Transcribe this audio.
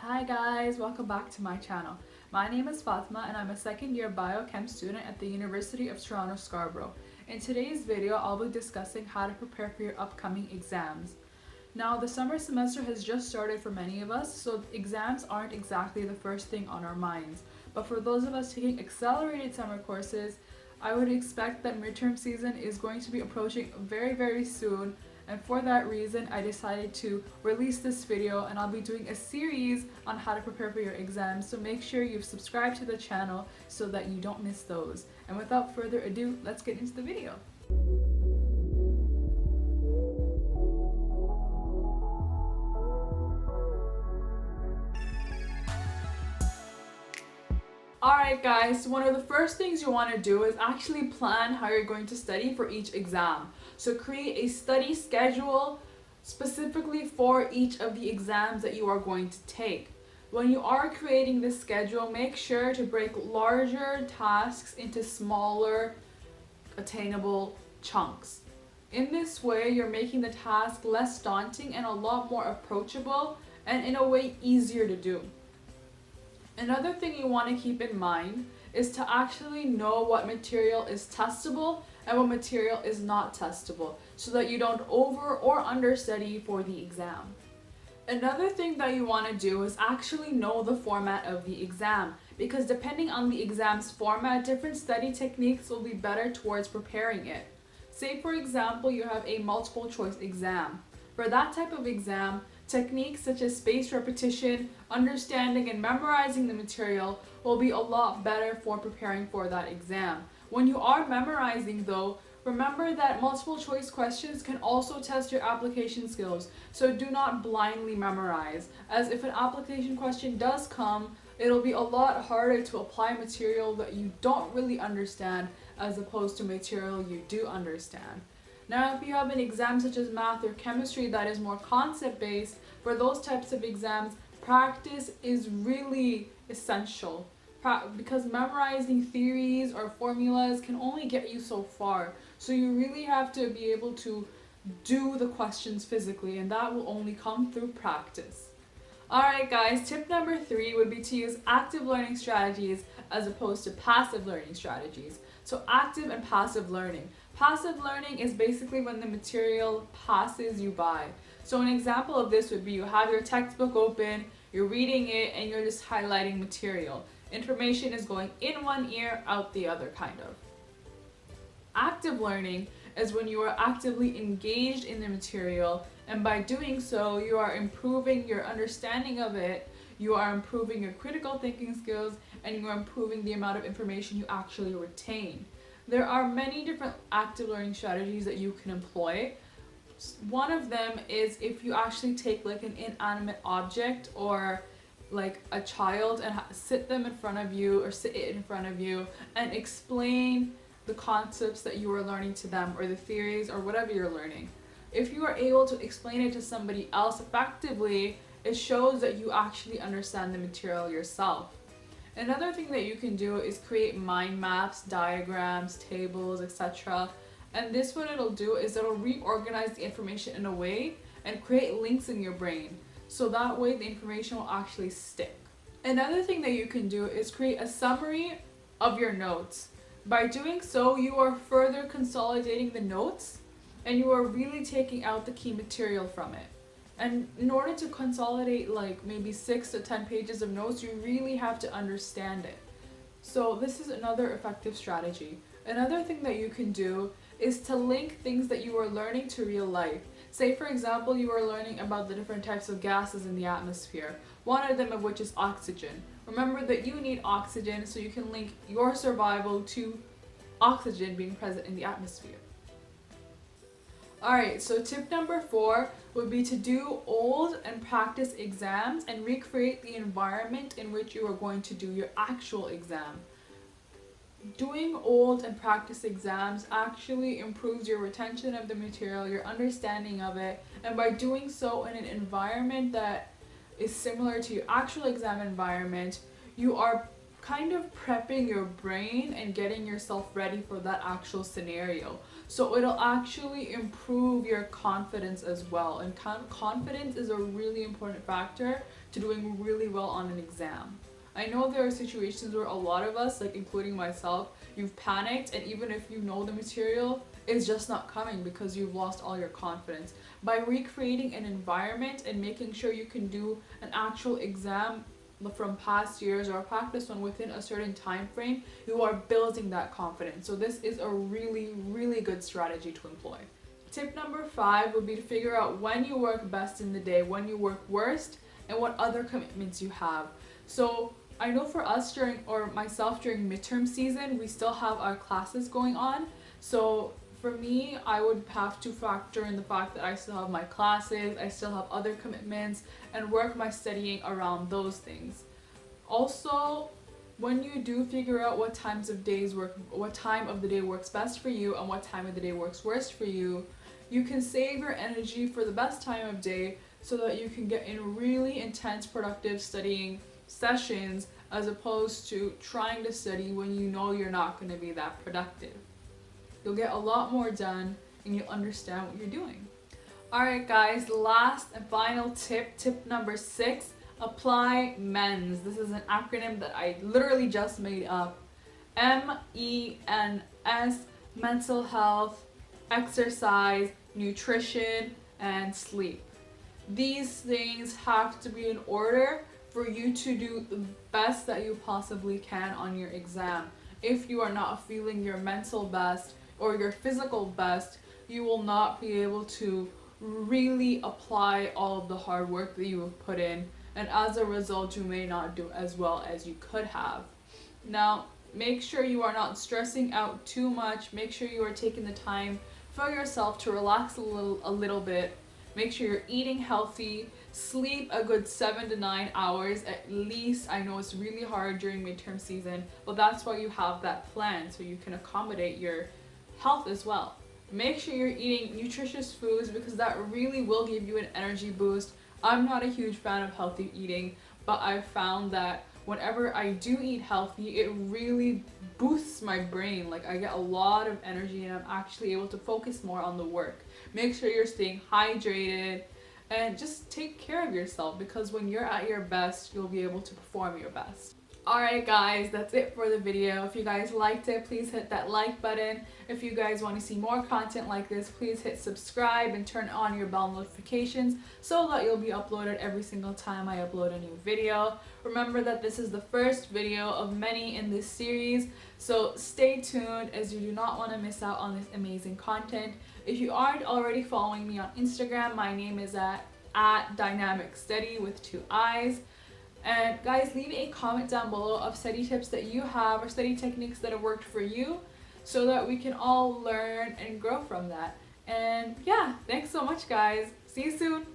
Hi guys, welcome back to my channel. My name is Fatma and I'm a second year biochem student at the University of Toronto Scarborough. In today's video, I'll be discussing how to prepare for your upcoming exams. Now, the summer semester has just started for many of us, so exams aren't exactly the first thing on our minds. But for those of us taking accelerated summer courses, I would expect that midterm season is going to be approaching very soon, and for that reason I decided to release this video, and I'll be doing a series on how to prepare for your exams, so make sure you've subscribed to the channel so that you don't miss those. And without further ado, let's get into the video. Alright guys, so one of the first things you want to do is actually plan how you're going to study for each exam. So create a study schedule specifically for each of the exams that you are going to take. When you are creating this schedule, make sure to break larger tasks into smaller, attainable chunks. In this way, you're making the task less daunting and a lot more approachable, and in a way easier to do. Another thing you want to keep in mind is to actually know what material is testable and what material is not testable, so that you don't over or understudy for the exam. Another thing that you want to do is actually know the format of the exam, because depending on the exam's format, different study techniques will be better towards preparing it. Say for example, you have a multiple choice exam. For that type of exam, techniques such as spaced repetition, understanding and memorizing the material will be a lot better for preparing for that exam. When you are memorizing though, remember that multiple choice questions can also test your application skills, so do not blindly memorize, as if an application question does come, it'll be a lot harder to apply material that you don't really understand as opposed to material you do understand. Now, if you have an exam such as math or chemistry that is more concept based, for those types of exams, practice is really essential, because memorizing theories or formulas can only get you so far. So you really have to be able to do the questions physically, and that will only come through practice. Alright guys, tip number 3 would be to use active learning strategies as opposed to passive learning strategies. So active and passive learning. Passive learning is basically when the material passes you by. So an example of this would be you have your textbook open, you're reading it, and you're just highlighting material. Information is going in one ear, out the other, kind of. Active learning is when you are actively engaged in the material, and by doing so, you are improving your understanding of it, you are improving your critical thinking skills, and you are improving the amount of information you actually retain. There are many different active learning strategies that you can employ. One of them is if you actually take like an inanimate object or like a child and sit them in front of you, or sit it in front of you, and explain the concepts that you are learning to them, or the theories, or whatever you're learning. If you are able to explain it to somebody else effectively, it shows that you actually understand the material yourself. Another thing that you can do is create mind maps, diagrams, tables, etc. And this, what it'll do is it'll reorganize the information in a way and create links in your brain, so that way the information will actually stick. Another thing that you can do is create a summary of your notes. By doing so, you are further consolidating the notes, and you are really taking out the key material from it. And in order to consolidate like maybe 6 to 10 pages of notes, you really have to understand it. So this is another effective strategy. Another thing that you can do is to link things that you are learning to real life. Say for example, you are learning about the different types of gases in the atmosphere, one of them of which is oxygen. Remember that you need oxygen, so you can link your survival to oxygen being present in the atmosphere. Alright, so tip number 4 would be to do old and practice exams and recreate the environment in which you are going to do your actual exam. Doing old and practice exams actually improves your retention of the material, your understanding of it, and by doing so in an environment that is similar to your actual exam environment, you are kind of prepping your brain and getting yourself ready for that actual scenario. So it'll actually improve your confidence as well. And confidence is a really important factor to doing really well on an exam. I know there are situations where a lot of us, like including myself, you've panicked, and even if you know the material, it's just not coming because you've lost all your confidence. By recreating an environment and making sure you can do an actual exam from past years or a practice one within a certain time frame, you are building that confidence. So this is a really good strategy to employ. Tip number 5 would be to figure out when you work best in the day, when you work worst, and what other commitments you have. So I know for us or myself during midterm season, we still have our classes going on. So for me, I would have to factor in the fact that I still have my classes, I still have other commitments, and work my studying around those things. Also, when you do figure out what time of the day works best for you and what time of the day works worst for you, you can save your energy for the best time of day so that you can get in really intense productive studying sessions as opposed to trying to study when you know you're not going to be that productive. You'll get a lot more done and you'll understand what you're doing. Alright guys, last and final tip number 6, apply MENS. This is an acronym that I literally just made up. MENS, mental health, exercise, nutrition, and sleep. These things have to be in order for you to do the best that you possibly can on your exam. If you are not feeling your mental best or your physical best, you will not be able to really apply all of the hard work that you have put in, and as a result you may not do as well as you could have. Now, make sure you are not stressing out too much. Make sure you are taking the time for yourself to relax a little bit. Make sure you're eating healthy. Sleep a good 7 to 9 hours at least. I know it's really hard during midterm season, but that's why you have that plan, so you can accommodate your health as well. Make sure you're eating nutritious foods because that really will give you an energy boost. I'm not a huge fan of healthy eating, but I've found that whenever I do eat healthy, it really boosts my brain. Like, I get a lot of energy and I'm actually able to focus more on the work. Make sure you're staying hydrated and just take care of yourself, because when you're at your best, you'll be able to perform your best. Alright guys, that's it for the video. If you guys liked it, please hit that like button. If you guys want to see more content like this, please hit subscribe and turn on your bell notifications so that you'll be uploaded every single time I upload a new video. Remember that this is the first video of many in this series, so stay tuned as you do not want to miss out on this amazing content. If you aren't already following me on Instagram, my name is at Dynamic Study with 2 eyes. And guys, leave a comment down below of study tips that you have or study techniques that have worked for you so that we can all learn and grow from that. And yeah, thanks so much guys. See you soon.